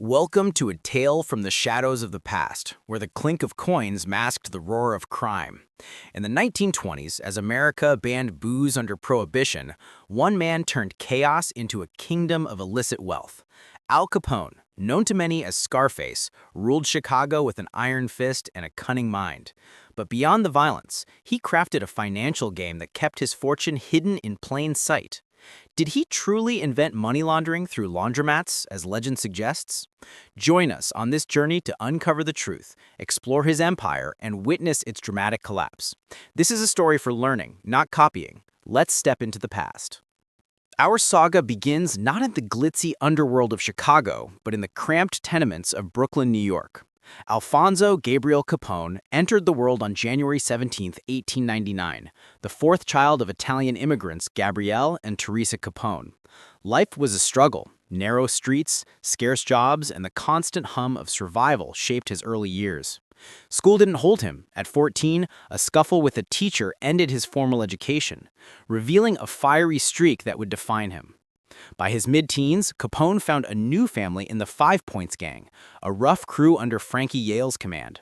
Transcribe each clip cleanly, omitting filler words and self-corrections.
Welcome to a tale from the shadows of the past, where the clink of coins masked the roar of crime. In the 1920s, as America banned booze under Prohibition, one man turned chaos into a kingdom of illicit wealth. Al Capone, known to many as Scarface, ruled Chicago with an iron fist and a cunning mind. But beyond the violence, he crafted a financial game that kept his fortune hidden in plain sight. Did he truly invent money laundering through laundromats, as legend suggests? Join us on this journey to uncover the truth, explore his empire, and witness its dramatic collapse. This is a story for learning, not copying. Let's step into the past. Our saga begins not in the glitzy underworld of Chicago, but in the cramped tenements of Brooklyn, New York. Alfonso Gabriel Capone entered the world on January 17, 1899, the fourth child of Italian immigrants Gabrielle and Teresa Capone. Life was a struggle. Narrow streets, scarce jobs, and the constant hum of survival shaped his early years. School didn't hold him. At 14, a scuffle with a teacher ended his formal education, revealing a fiery streak that would define him. By his mid-teens, Capone found a new family in the Five Points Gang, a rough crew under Frankie Yale's command.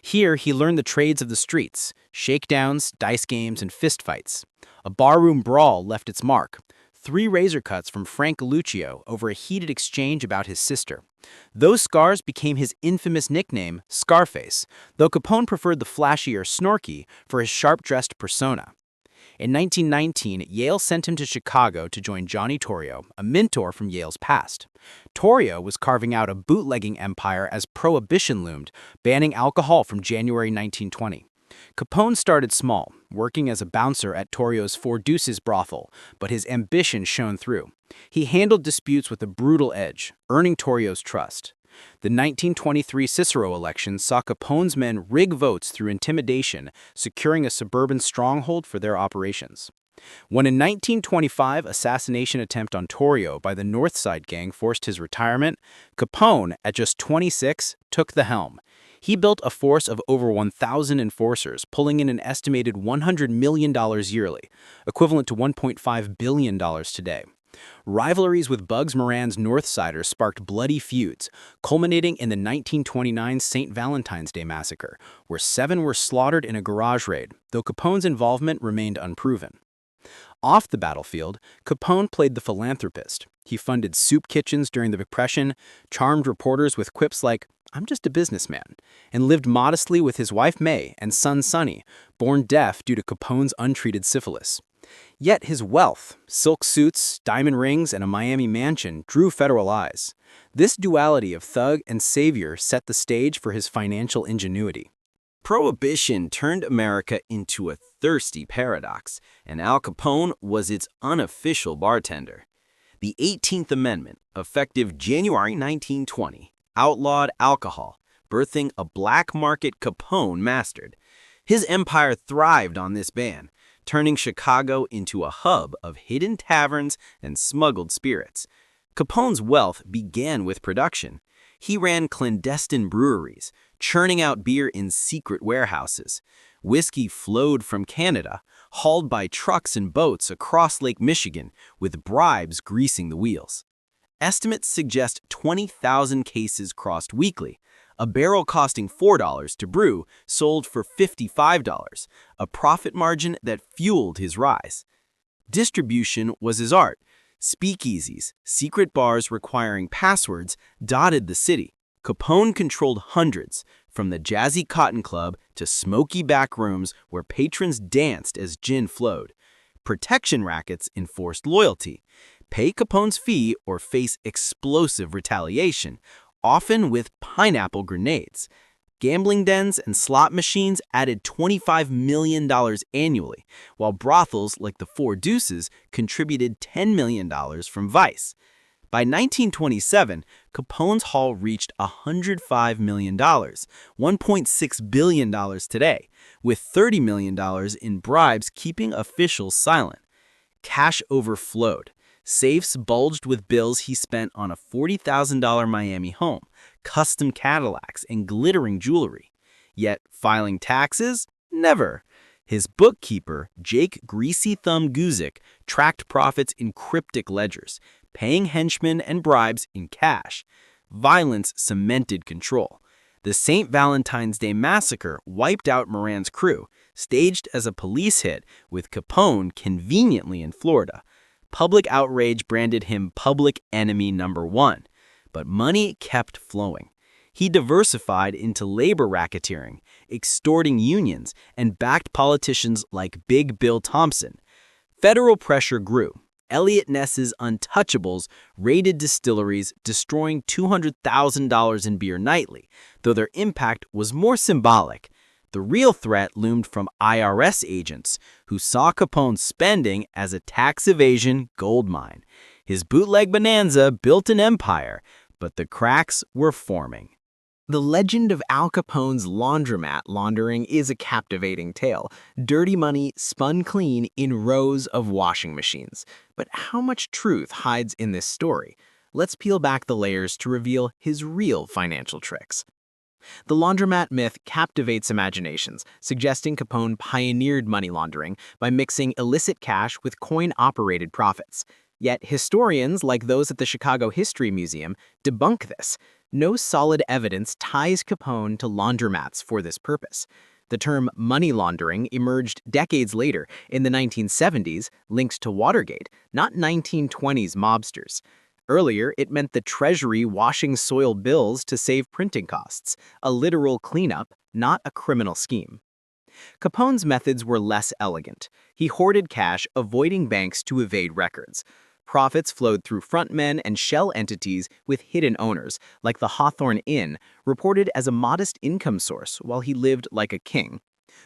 Here, he learned the trades of the streets: shakedowns, dice games, and fistfights. A barroom brawl left its mark: 3 razor cuts from Frank Lucio over a heated exchange about his sister. Those scars became his infamous nickname, Scarface, though Capone preferred the flashier Snorky for his sharp-dressed persona. In 1919, Yale sent him to Chicago to join Johnny Torrio, a mentor from Yale's past. Torrio was carving out a bootlegging empire as Prohibition loomed, banning alcohol from January 1920. Capone started small, working as a bouncer at Torrio's Four Deuces brothel, but his ambition shone through. He handled disputes with a brutal edge, earning Torrio's trust. The 1923 Cicero election saw Capone's men rig votes through intimidation, securing a suburban stronghold for their operations. When a 1925 assassination attempt on Torrio by the North Side Gang forced his retirement, Capone, at just 26, took the helm. He built a force of over 1,000 enforcers, pulling in an estimated $100 million yearly, equivalent to $1.5 billion today. Rivalries with Bugs Moran's Northsiders sparked bloody feuds, culminating in the 1929 St. Valentine's Day Massacre, where 7 were slaughtered in a garage raid, though Capone's involvement remained unproven. Off the battlefield, Capone played the philanthropist. He funded soup kitchens during the Depression, charmed reporters with quips like, "I'm just a businessman," and lived modestly with his wife May and son Sonny, born deaf due to Capone's untreated syphilis. Yet his wealth, silk suits, diamond rings, and a Miami mansion drew federal eyes. This duality of thug and savior set the stage for his financial ingenuity. Prohibition turned America into a thirsty paradox, and Al Capone was its unofficial bartender. The 18th Amendment, effective January 1920, outlawed alcohol, birthing a black market Capone mastered. His empire thrived on this ban, turning Chicago into a hub of hidden taverns and smuggled spirits. Capone's wealth began with production. He ran clandestine breweries, churning out beer in secret warehouses. Whiskey flowed from Canada, hauled by trucks and boats across Lake Michigan, with bribes greasing the wheels. Estimates suggest 20,000 cases crossed weekly. A barrel costing $4 to brew sold for $55, a profit margin that fueled his rise. Distribution was his art. Speakeasies, secret bars requiring passwords, dotted the city. Capone controlled hundreds, from the Jazzy Cotton Club to smoky back rooms where patrons danced as gin flowed. Protection rackets enforced loyalty. Pay Capone's fee or face explosive retaliation, often with pineapple grenades. Gambling dens and slot machines added $25 million annually, while brothels like the Four Deuces contributed $10 million from Vice. By 1927, Capone's haul reached $105 million, $1.6 billion today, with $30 million in bribes keeping officials silent. Cash overflowed. Safes bulged with bills he spent on a $40,000 Miami home, custom Cadillacs, and glittering jewelry. Yet, filing taxes? Never. His bookkeeper, Jake Greasy Thumb Guzik, tracked profits in cryptic ledgers, paying henchmen and bribes in cash. Violence cemented control. The St. Valentine's Day Massacre wiped out Moran's crew, staged as a police hit with Capone conveniently in Florida. Public outrage branded him public enemy number one. But money kept flowing. He diversified into labor racketeering, extorting unions, and backed politicians like Big Bill Thompson. Federal pressure grew. Eliot Ness's Untouchables raided distilleries, destroying $200,000 in beer nightly, though their impact was more symbolic. The real threat loomed from IRS agents, who saw Capone's spending as a tax evasion goldmine. His bootleg Bonanza built an empire, but the cracks were forming. The legend of Al Capone's laundromat laundering is a captivating tale. Dirty money spun clean in rows of washing machines. But how much truth hides in this story? Let's peel back the layers to reveal his real financial tricks. The laundromat myth captivates imaginations, suggesting Capone pioneered money laundering by mixing illicit cash with coin-operated profits. Yet historians, like those at the Chicago History Museum, debunk this. No solid evidence ties Capone to laundromats for this purpose. The term money laundering emerged decades later in the 1970s, linked to Watergate, not 1920s mobsters. Earlier, it meant the Treasury washing soil bills to save printing costs, a literal cleanup, not a criminal scheme. Capone's methods were less elegant. He hoarded cash, avoiding banks to evade records. Profits flowed through frontmen and shell entities with hidden owners, like the Hawthorne Inn, reported as a modest income source while he lived like a king.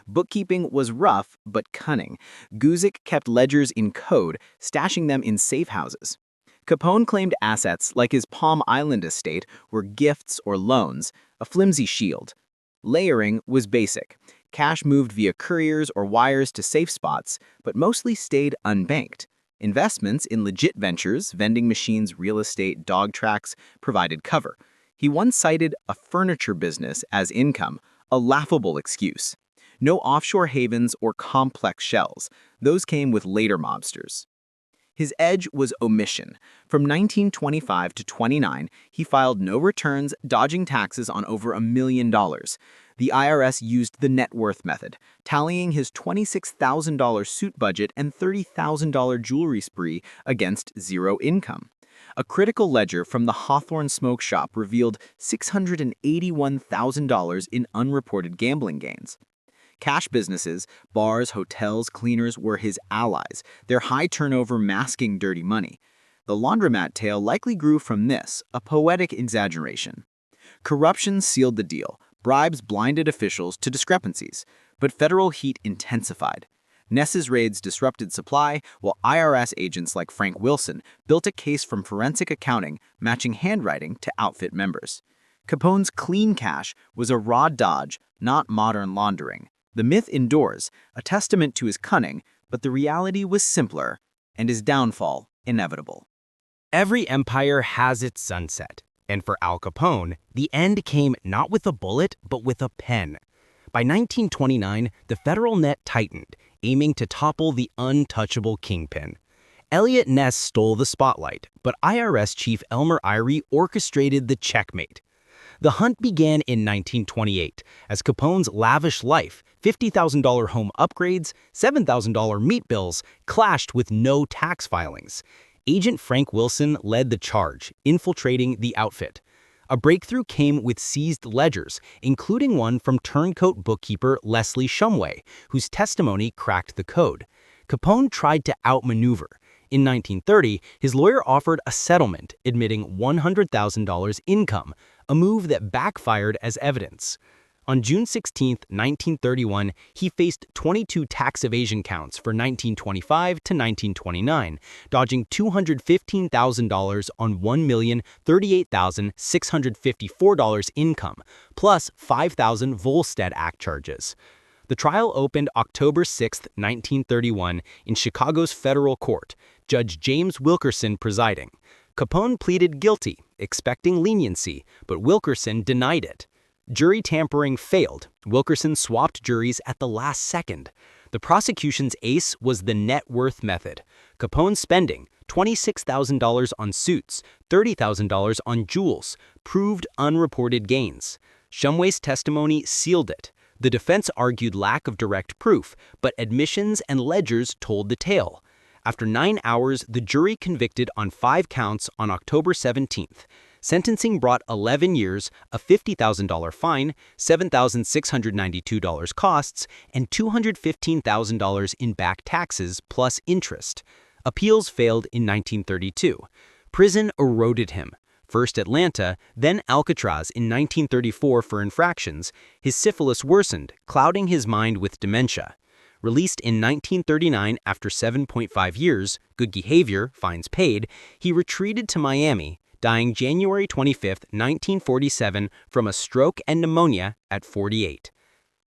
Bookkeeping was rough but cunning. Guzik kept ledgers in code, stashing them in safe houses. Capone claimed assets like his Palm Island estate were gifts or loans, a flimsy shield. Layering was basic. Cash moved via couriers or wires to safe spots, but mostly stayed unbanked. Investments in legit ventures, vending machines, real estate, dog tracks, provided cover. He once cited a furniture business as income, a laughable excuse. No offshore havens or complex shells. Those came with later mobsters. His edge was omission. From 1925 to 29, he filed no returns, dodging taxes on over $1 million. The IRS used the net worth method, tallying his $26,000 suit budget and $30,000 jewelry spree against zero income. A critical ledger from the Hawthorne Smoke Shop revealed $681,000 in unreported gambling gains. Cash businesses, bars, hotels, cleaners were his allies, their high turnover masking dirty money. The laundromat tale likely grew from this, a poetic exaggeration. Corruption sealed the deal. Bribes blinded officials to discrepancies, but federal heat intensified. Ness's raids disrupted supply, while IRS agents like Frank Wilson built a case from forensic accounting matching handwriting to outfit members. Capone's clean cash was a raw dodge, not modern laundering. The myth endures, a testament to his cunning, but the reality was simpler, and his downfall inevitable. Every empire has its sunset, and for Al Capone, the end came not with a bullet, but with a pen. By 1929, the federal net tightened, aiming to topple the untouchable kingpin. Eliot Ness stole the spotlight, but IRS Chief Elmer Eyre orchestrated the checkmate. The hunt began in 1928, as Capone's lavish life, $50,000 home upgrades, $7,000 meat bills, clashed with no tax filings. Agent Frank Wilson led the charge, infiltrating the outfit. A breakthrough came with seized ledgers, including one from turncoat bookkeeper Leslie Shumway, whose testimony cracked the code. Capone tried to outmaneuver. In 1930, his lawyer offered a settlement, admitting $100,000 income, a move that backfired as evidence. On June 16, 1931, he faced 22 tax evasion counts for 1925 to 1929, dodging $215,000 on $1,038,654 income, plus 5,000 Volstead Act charges. The trial opened October 6, 1931, in Chicago's federal court, Judge James Wilkerson presiding. Capone pleaded guilty, expecting leniency, but Wilkerson denied it. Jury tampering failed. Wilkerson swapped juries at the last second. The prosecution's ace was the net worth method. Capone's spending, $26,000 on suits, $30,000 on jewels, proved unreported gains. Shumway's testimony sealed it. The defense argued lack of direct proof, but admissions and ledgers told the tale. After 9 hours, the jury convicted on 5 counts on October 17th. Sentencing brought 11 years, a $50,000 fine, $7,692 costs, and $215,000 in back taxes plus interest. Appeals failed in 1932. Prison eroded him. First Atlanta, then Alcatraz in 1934 for infractions. His syphilis worsened, clouding his mind with dementia. Released in 1939 after 7.5 years, good behavior, fines paid, he retreated to Miami, dying January 25, 1947 from a stroke and pneumonia at 48.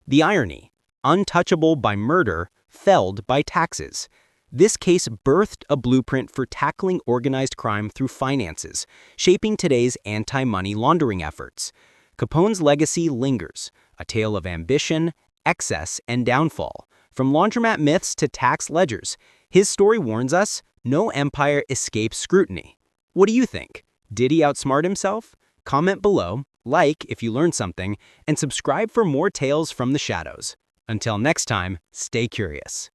The irony: untouchable by murder, felled by taxes. This case birthed a blueprint for tackling organized crime through finances, shaping today's anti-money laundering efforts. Capone's legacy lingers, a tale of ambition, excess, and downfall. From laundromat myths to tax ledgers, his story warns us, no empire escapes scrutiny. What do you think? Did he outsmart himself? Comment below, like if you learned something, and subscribe for more tales from the shadows. Until next time, stay curious.